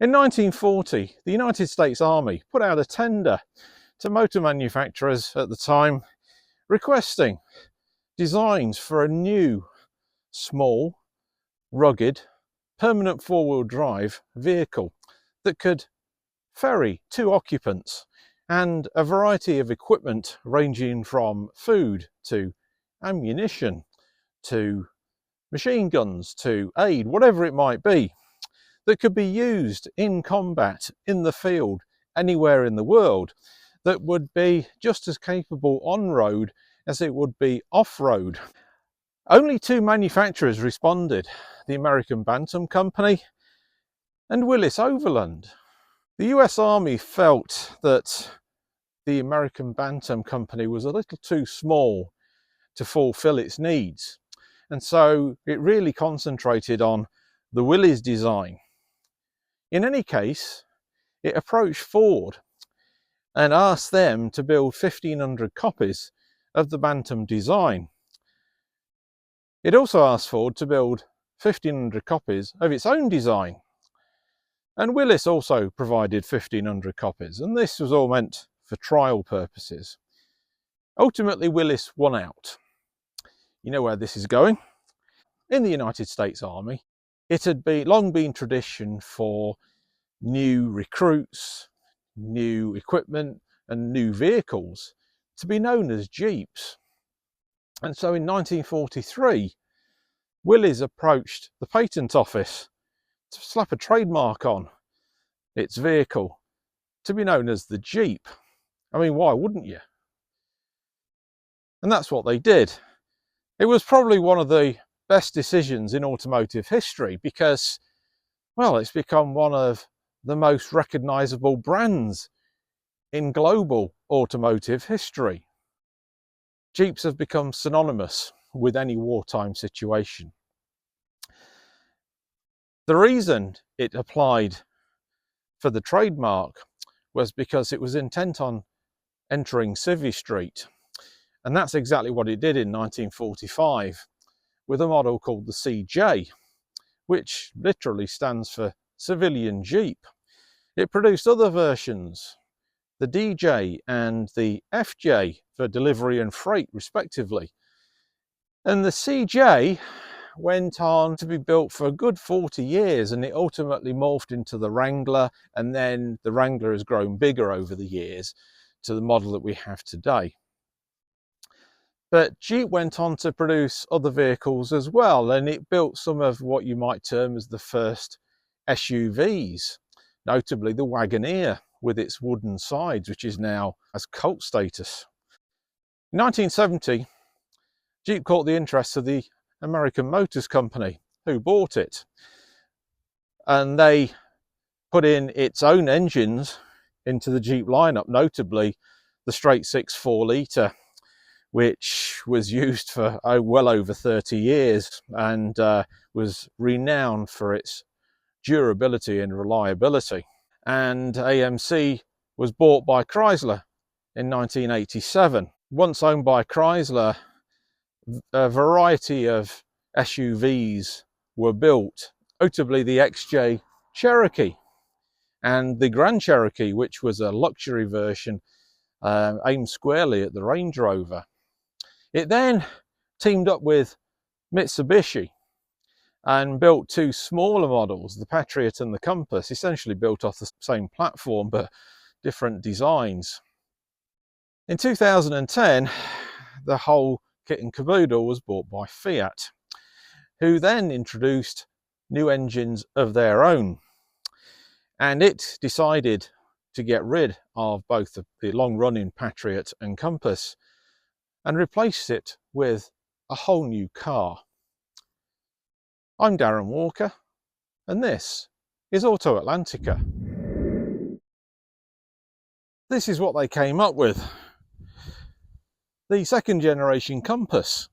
In 1940, the United States Army put out a tender to motor manufacturers at the time requesting designs for a new, small, rugged, permanent four-wheel drive vehicle that could ferry 2 occupants and a variety of equipment ranging from food to ammunition to machine guns to aid, whatever it might be, that could be used in combat, in the field, anywhere in the world, that would be just as capable on road as it would be off road. Only 2 manufacturers responded, the American Bantam Company and Willys Overland. The US Army felt that the American Bantam Company was a little too small to fulfill its needs, and so it really concentrated on the Willys design. In any case, it approached Ford and asked them to build 1,500 copies of the Bantam design. It also asked Ford to build 1,500 copies of its own design. And Willys also provided 1,500 copies, and this was all meant for trial purposes. Ultimately, Willys won out. You know where this is going? In the United States Army, it had long been tradition for new recruits, new equipment and new vehicles to be known as Jeeps. And so in 1943, Willys approached the patent office to slap a trademark on its vehicle to be known as the Jeep. I mean, why wouldn't you? And that's what they did. It was probably one of the best decisions in automotive history because, well, it's become one of the most recognizable brands in global automotive history. Jeeps have become synonymous with any wartime situation. The reason it applied for the trademark was because it was intent on entering Civvy Street. And that's exactly what it did in 1945 with a model called the CJ, which literally stands for Civilian Jeep. It produced other versions, the DJ and the FJ, for delivery and freight respectively. And the CJ went on to be built for a good 40 years, and it ultimately morphed into the Wrangler, and then the Wrangler has grown bigger over the years to the model that we have today. But Jeep went on to produce other vehicles as well, and it built some of what you might term as the first SUVs, notably the Wagoneer with its wooden sides, which is now has cult status. In 1970, Jeep caught the interest of the American Motors Company, who bought it, and they put in its own engines into the Jeep lineup, notably the straight 6 4-litre, which was used for well over 30 years and was renowned for its durability and reliability. And AMC was bought by Chrysler in 1987. Once owned by Chrysler, a variety of SUVs were built, notably the XJ Cherokee and the Grand Cherokee, which was a luxury version aimed squarely at the Range Rover. It then teamed up with Mitsubishi and built 2 smaller models, the Patriot and the Compass, essentially built off the same platform but different designs. In 2010, the whole kit and caboodle was bought by Fiat, who then introduced new engines of their own. And it decided to get rid of both the long-running Patriot and Compass and replace it with a whole new car. I'm Darren Walker, and this is Auto Atlantica. This is what they came up with. The 2nd generation Compass.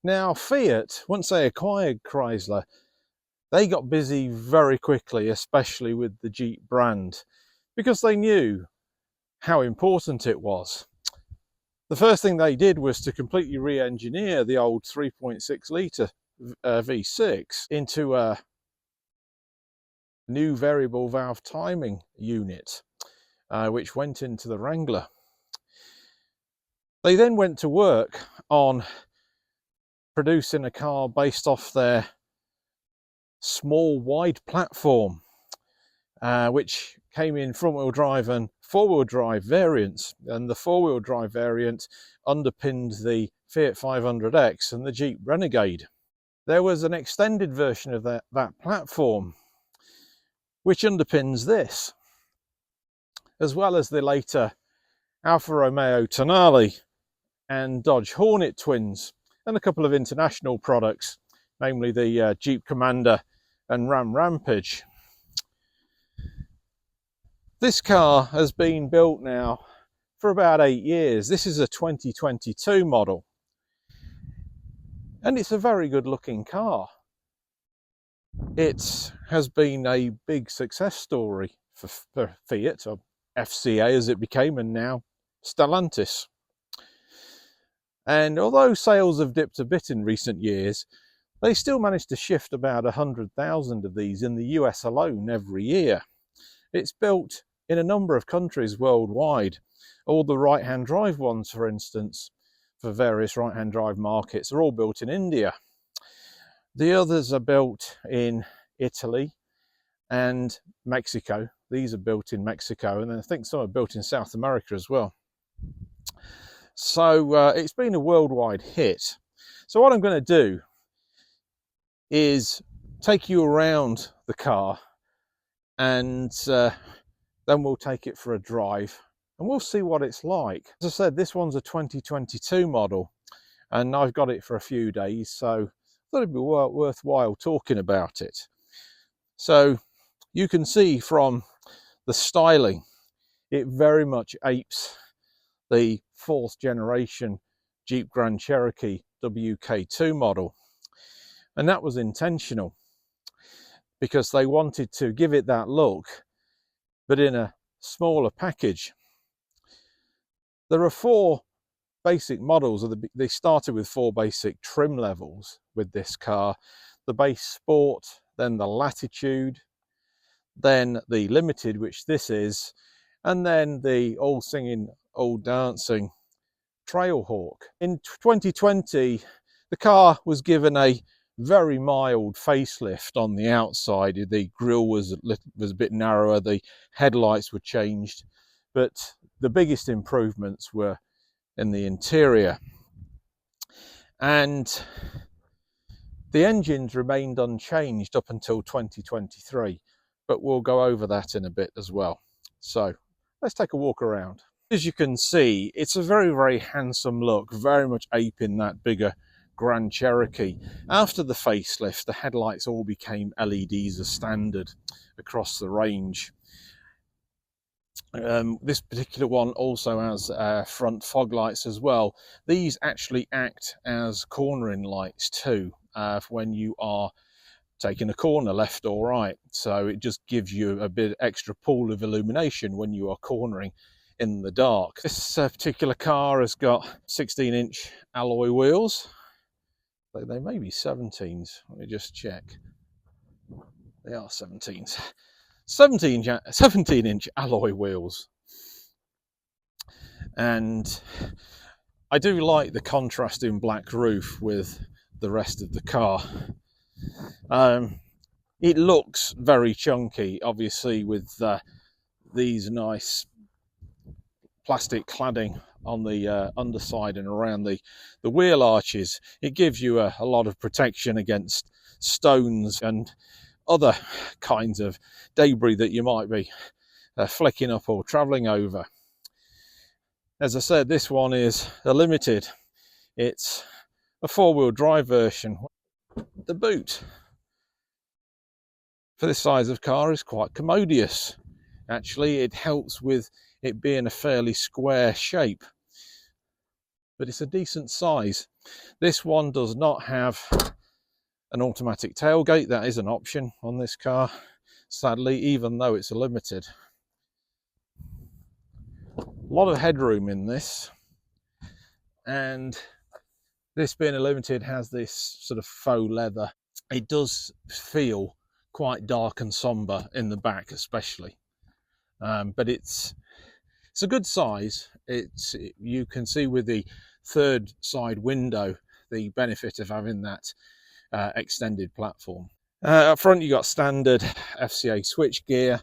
Now, Fiat, once they acquired Chrysler, they got busy very quickly, especially with the Jeep brand, because they knew how important it was. The first thing they did was to completely re-engineer the old 3.6 litre V6 into a new variable valve timing unit, which went into the Wrangler. They then went to work on producing a car based off their small wide platform, which came in front-wheel drive and four-wheel drive variants, and the four-wheel drive variant underpinned the Fiat 500X and the Jeep Renegade. There was an extended version of that platform which underpins this, as well as the later Alfa Romeo Tonale and Dodge Hornet twins, and a couple of international products, namely the Jeep Commander and Ram Rampage. This car has been built now for about 8 years. This is a 2022 model, and it's a very good looking car. It has been a big success story for Fiat, or FCA as it became, and now Stellantis. And although sales have dipped a bit in recent years, they still manage to shift about 100,000 of these in the US alone every year. It's built in a number of countries worldwide. All the right-hand drive ones, for instance, for various right-hand drive markets, are all built in India. The others are built in Italy and Mexico. These are built in Mexico, and I think some are built in South America as well. So it's been a worldwide hit. So what I'm going to do is take you around the car, and then we'll take it for a drive and we'll see what it's like. As I said, this one's a 2022 model, and I've got it for a few days, so I thought it'd be worthwhile talking about it. So you can see from the styling, it very much apes the 4th generation Jeep Grand Cherokee WK2 model, and that was intentional because they wanted to give it that look, but in a smaller package. There are 4 basic models. They started with 4 basic trim levels with this car: the base Sport, then the Latitude, then the Limited, which this is, and then the all singing, all dancing Trailhawk. In 2020, the car was given a very mild facelift on the outside. The grille was a bit narrower, the headlights were changed, but the biggest improvements were in the interior. And the engines remained unchanged up until 2023, but we'll go over that in a bit as well. So let's take a walk around. As you can see, it's a very, very handsome look, very much aping that bigger Grand Cherokee. After the facelift, the headlights all became LEDs as standard across the range. This particular one also has front fog lights as well. These actually act as cornering lights too, when you are taking a corner left or right. So it just gives you a bit extra pool of illumination when you are cornering in the dark. This particular car has got 16-inch alloy wheels. They may be 17s. Let me just check. They are 17s. 17-inch alloy wheels. And I do like the contrasting black roof with the rest of the car. It looks very chunky, obviously, with these nice plastic cladding on the underside and around the wheel arches. It gives you a lot of protection against stones and other kinds of debris that you might be flicking up or travelling over. As I said, this one is a Limited. It's a 4-wheel drive version. The boot for this size of car is quite commodious. Actually, it helps with it being a fairly square shape, but it's a decent size. This one does not have an automatic tailgate. That is an option on this car, sadly, even though it's a Limited. A lot of headroom in this, and this being a Limited has this sort of faux leather. It does feel quite dark and somber in the back especially. But it's a good size. You can see with the third side window the benefit of having that extended platform. Up front you got standard FCA switchgear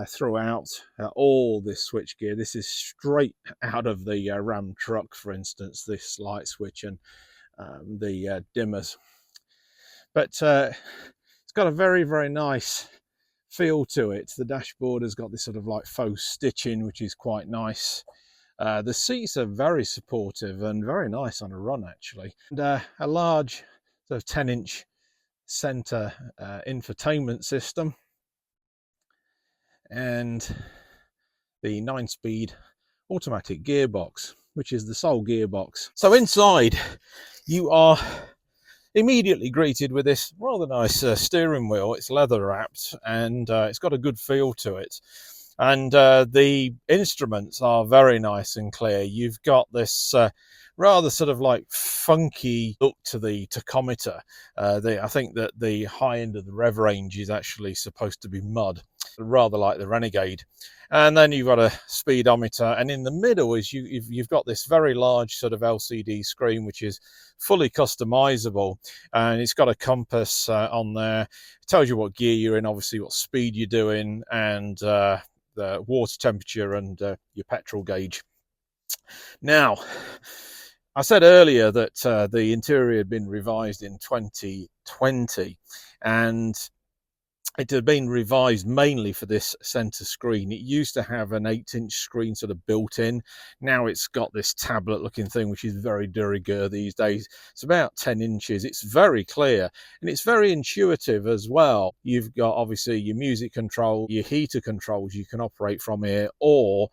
throughout. All this switchgear, this is straight out of the Ram truck, for instance, this light switch and the dimmers. But it's got a very, very nice feel to it. The dashboard has got this sort of like faux stitching, which is quite nice. The seats are very supportive and very nice on a run, actually. And a large sort of 10-inch center infotainment system, and the 9-speed automatic gearbox, which is the sole gearbox. So inside you are immediately greeted with this rather nice steering wheel. It's leather wrapped and it's got a good feel to it, and the instruments are very nice and clear. You've got this rather sort of like funky look to the tachometer. I think that the high end of the rev range is actually supposed to be mud, rather like the Renegade. And then you've got a speedometer, and in the middle is you've got this very large sort of LCD screen, which is fully customizable, and it's got a compass on there. It tells you what gear you're in, obviously what speed you're doing, and the water temperature and your petrol gauge. Now, I said earlier that the interior had been revised in 2020, and it had been revised mainly for this center screen. It used to have an 8-inch screen sort of built in. Now it's got this tablet looking thing, which is very de rigueur these days. It's about 10 inches. It's very clear and it's very intuitive as well. You've got obviously your music control, your heater controls you can operate from here, or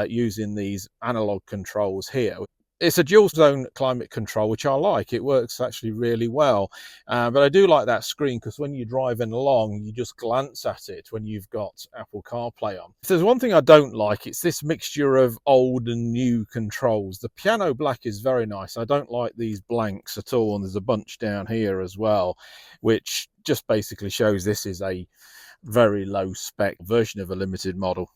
using these analog controls here. It's a dual zone climate control, which I like. It works actually really well. But I do like that screen because when you're driving along, you just glance at it when you've got Apple CarPlay on. If there's one thing I don't like, it's this mixture of old and new controls. The piano black is very nice. I don't like these blanks at all. And there's a bunch down here as well, which just basically shows this is a very low spec version of a limited model.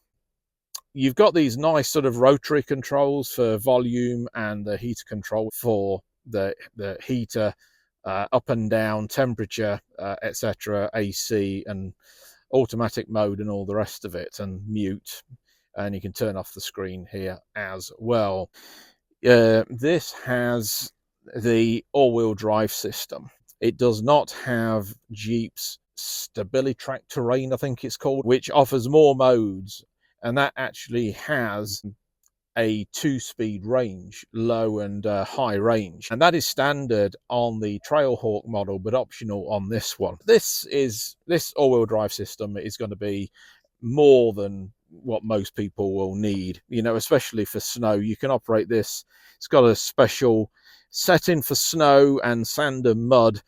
You've got these nice sort of rotary controls for volume and the heater control for the heater, up and down, temperature, etc., AC and automatic mode and all the rest of it, and mute. And you can turn off the screen here as well. This has the all-wheel drive system. It does not have Jeep's Stability Track Terrain, I think it's called, which offers more modes. And that actually has a 2-speed range, low and high range. And that is standard on the Trailhawk model, but optional on this one. This all-wheel drive system is going to be more than what most people will need, you know, especially for snow. You can operate this. It's got a special setting for snow and sand and mud.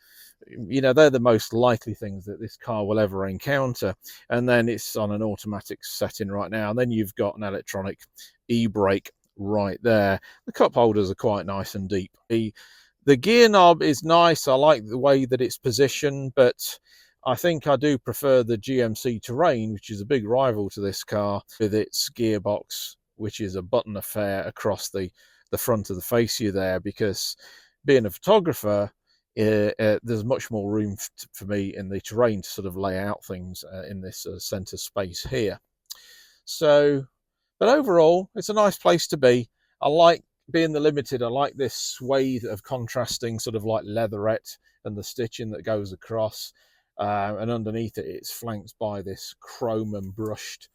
You know, they're the most likely things that this car will ever encounter. And then it's on an automatic setting right now. And then you've got an electronic e-brake right there. The cup holders are quite nice and deep. The gear knob is nice. I like the way that it's positioned, but I think I do prefer the GMC Terrain, which is a big rival to this car, with its gearbox, which is a button affair across the front of the fascia there, because being a photographer, there's much more room for me in the Terrain to sort of lay out things in this center space here. So, but overall, it's a nice place to be. I like being the Limited. I like this swathe of contrasting sort of like leatherette and the stitching that goes across, and underneath it, it's flanked by this chrome and brushed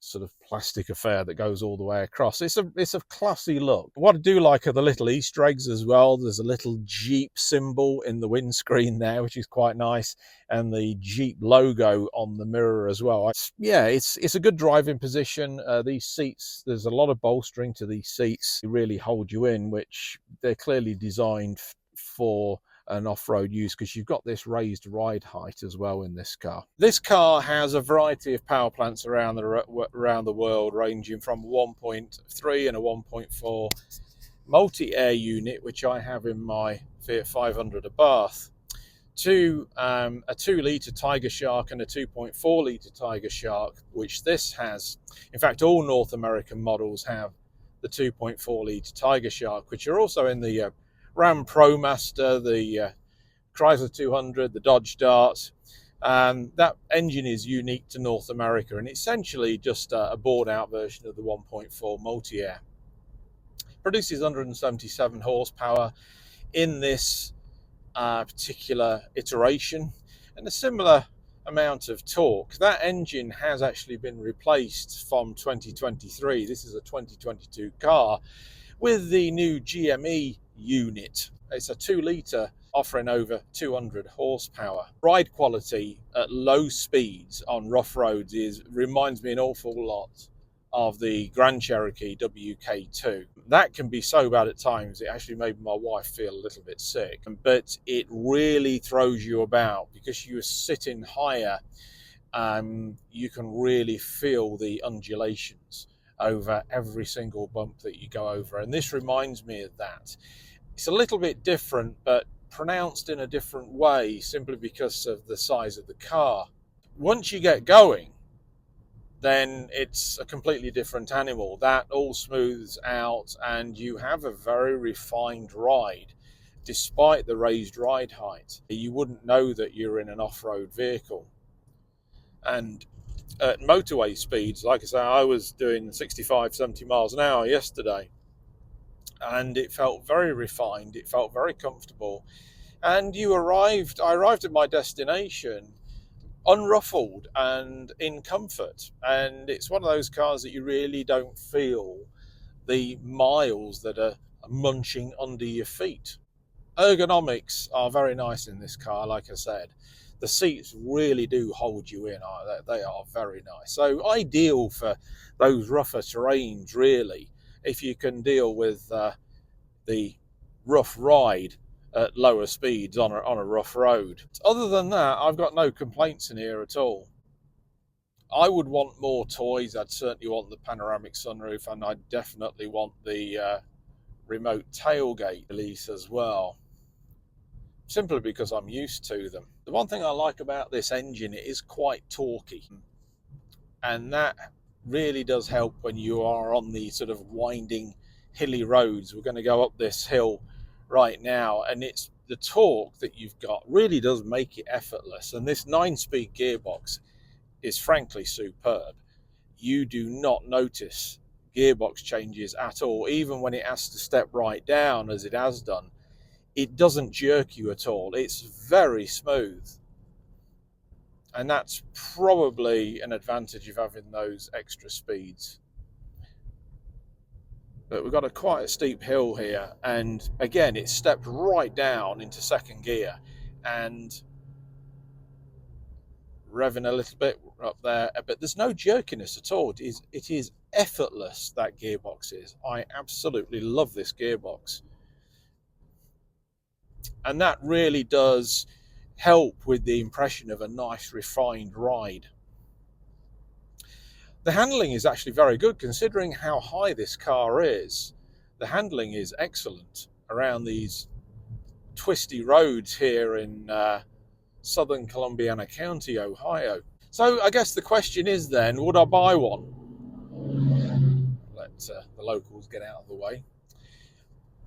sort of plastic affair that goes all the way across. It's a classy look. What I do like are the little Easter eggs as well. There's a little Jeep symbol in the windscreen there, which is quite nice, and the Jeep logo on the mirror as well. It's a good driving position. These seats, there's a lot of bolstering to these seats. They really hold you in, which they're clearly designed for an off-road use, because you've got this raised ride height as well in this car. This car has a variety of power plants around the world, ranging from 1.3 and a 1.4 multi-air unit, which I have in my Fiat 500 Abarth. a 2 litre Tiger Shark and a 2.4 litre Tiger Shark, which this has. In fact, all North American models have the 2.4 litre Tiger Shark, which are also in the Ram ProMaster, the Chrysler 200, the Dodge Dart. That engine is unique to North America and essentially just a bored out version of the 1.4 multi-air. Produces 177 horsepower in this particular iteration and a similar amount of torque. That engine has actually been replaced from 2023. This is a 2022 car with the new GME unit. It's a 2 litre offering over 200 horsepower. Ride quality at low speeds on rough roads reminds me an awful lot of the Grand Cherokee WK2. That can be so bad at times it actually made my wife feel a little bit sick, but it really throws you about because you're sitting higher. You can really feel the undulations over every single bump that you go over, and this reminds me of that. It's a little bit different, but pronounced in a different way simply because of the size of the car. Once you get going, then it's a completely different animal. That all smooths out and you have a very refined ride. Despite the raised ride height, you wouldn't know that you're in an off-road vehicle. And at motorway speeds, like I say, I was doing 65, 70 miles an hour yesterday, and it felt very refined, it felt very comfortable. And I arrived at my destination unruffled and in comfort, and it's one of those cars that you really don't feel the miles that are munching under your feet. Ergonomics are very nice in this car. Like I said, the seats really do hold you in. They are very nice, so ideal for those rougher terrains really, if you can deal with the rough ride at lower speeds on a rough road. Other than that, I've got no complaints in here at all. I would want more toys. I'd certainly want the panoramic sunroof, and I'd definitely want the remote tailgate release as well, simply because I'm used to them. The one thing I like about this engine, it is quite torquey, and that really does help when you are on the sort of winding hilly roads. We're going to go up this hill right now, and it's the torque that you've got really does make it effortless. And this 9-speed gearbox is frankly superb. You do not notice gearbox changes at all. Even when it has to step right down, as it has done, it doesn't jerk you at all. It's very smooth, and that's probably an advantage of having those extra speeds. But we've got quite a steep hill here, and again it's stepped right down into second gear and revving a little bit up there, but there's no jerkiness at all. It is effortless, that gearbox is. I absolutely love this gearbox, and that really does help with the impression of a nice refined ride. The handling is actually very good considering how high this car is. The handling is excellent around these twisty roads here in southern Columbiana County, Ohio. So I guess the question is then, would I buy one? Let the locals get out of the way.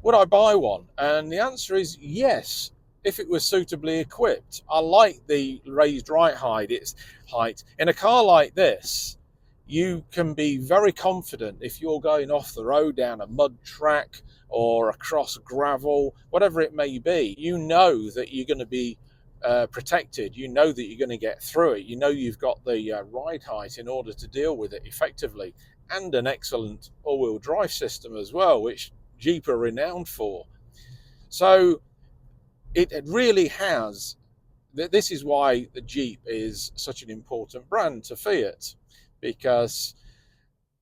Would I buy one? And the answer is yes, if it was suitably equipped. I like the raised ride height. In a car like this, you can be very confident if you're going off the road down a mud track or across gravel, whatever it may be. You know that you're going to be protected. You know that you're going to get through it. You know you've got the ride height in order to deal with it effectively, and an excellent all-wheel drive system as well, which Jeep are renowned for. So it really has. This is why the Jeep is such an important brand to Fiat, because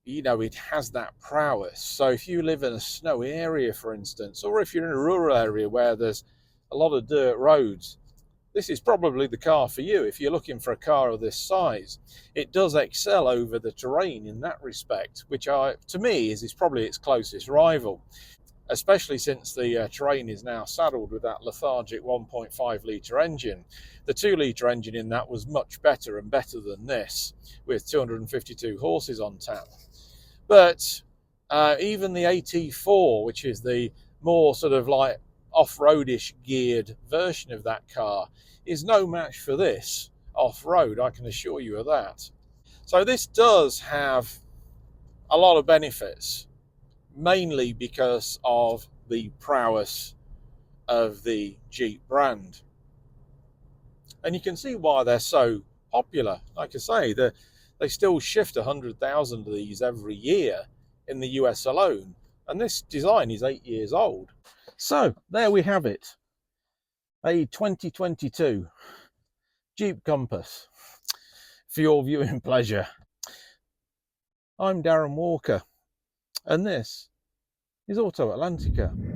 it has that prowess. So if you live in a snowy area, for instance, or if you're in a rural area where there's a lot of dirt roads, this is probably the car for you if you're looking for a car of this size. It does excel over the terrain in that respect, which to me is probably its closest rival. especially since the terrain is now saddled with that lethargic 1.5 litre engine. The 2 litre engine in that was much better and better than this, with 252 horses on tap. But even the AT4, which is the more sort of like off-roadish geared version of that car, is no match for this off-road, I can assure you of that. So this does have a lot of benefits, mainly because of the prowess of the Jeep brand. And you can see why they're so popular. Like I say, they still shift 100,000 of these every year in the US alone. And this design is 8 years old. So there we have it. A 2022 Jeep Compass for your viewing pleasure. I'm Darren Walker, and this is Auto Atlantica.